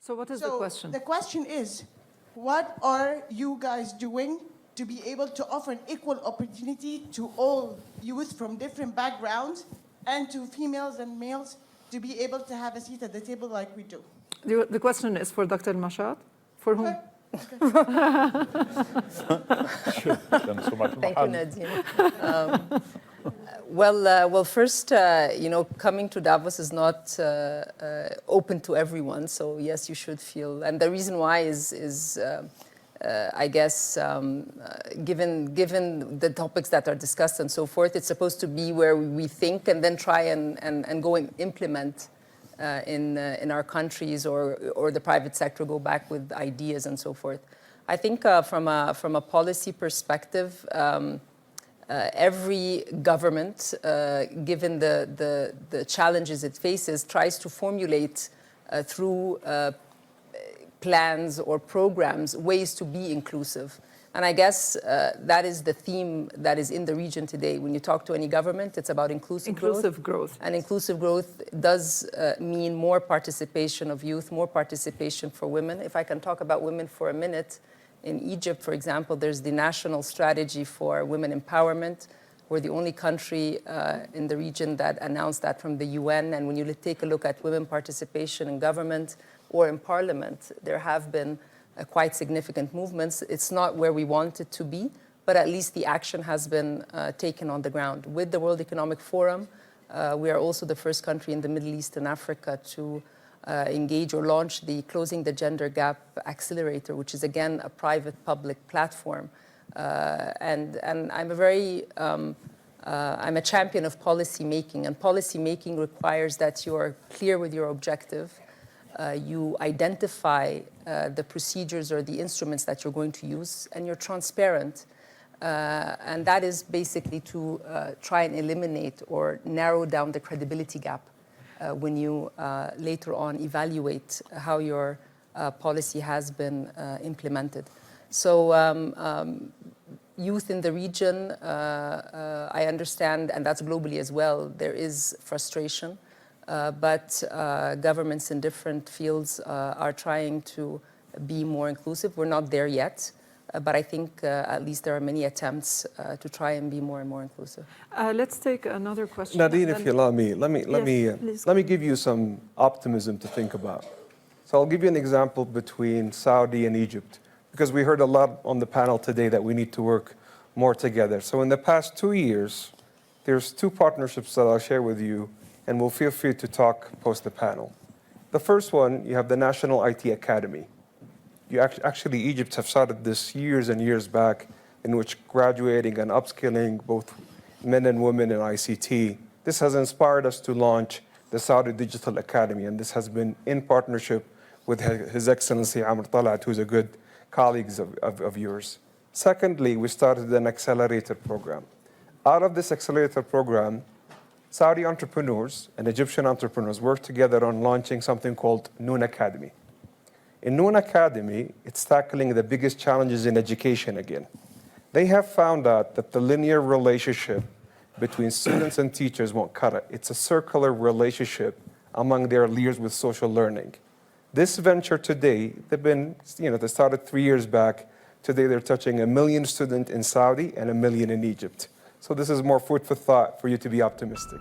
So what is the question? The question is, what are you guys doing to be able to offer an equal opportunity to all youth from different backgrounds and to females and males to be able to have a seat at the table like we do? The question is for Dr. Mashat. For whom? Thank you, Nadine. Well, first, coming to Davos is not open to everyone. So yes, you should feel, and the reason why is I guess, given the topics that are discussed and so forth, it's supposed to be where we think and then try and go and implement in our countries, or the private sector go back with ideas and so forth. I think from a policy perspective, every government, given the challenges it faces, tries to formulate through plans or programs ways to be inclusive. And I guess that is the theme that is in the region today. When you talk to any government, it's about inclusive growth. And inclusive growth does mean more participation of youth, more participation for women. If I can talk about women for a minute, in Egypt, for example, there's the National Strategy for Women Empowerment. We're the only country in the region that announced that from the UN. And when you take a look at women participation in government or in parliament, there have been quite significant movements. It's not where we want it to be, but at least the action has been taken on the ground. With the World Economic Forum, we are also the first country in the Middle East and Africa to engage or launch the Closing the Gender Gap Accelerator, which is again a private-public platform. And I'm I'm a champion of policy making, and policy making requires that you are clear with your objective. You identify the procedures or the instruments that you're going to use, and you're transparent. And that is basically to try and eliminate or narrow down the credibility gap when you later on evaluate how your policy has been implemented. So youth in the region, I understand, and that's globally as well, there is frustration. But governments in different fields are trying to be more inclusive. We're not there yet, but I think at least there are many attempts to try and be more and more inclusive. Let's take another question. Nadine, if you allow me, let me give you some optimism to think about. So I'll give you an example between Saudi and Egypt, because we heard a lot on the panel today that we need to work more together. So in the past 2 years, there's 2 partnerships that I'll share with you, and we'll feel free to talk post the panel. The first one, you have the National IT Academy. Actually, Egypt have started this years and years back, in which graduating and upskilling both men and women in ICT. This has inspired us to launch the Saudi Digital Academy, and this has been in partnership with His Excellency Amr Talat, who's a good colleague of yours. Secondly, we started an accelerator program. Out of this accelerator program, Saudi entrepreneurs and Egyptian entrepreneurs worked together on launching something called Noon Academy. In Noon Academy, it's tackling the biggest challenges in education again. They have found out that the linear relationship between students and teachers won't cut it. It's a circular relationship among their leaders with social learning. This venture today, they started 3 years back. Today, they're touching 1 million students in Saudi and 1 million in Egypt. So this is more food for thought for you to be optimistic.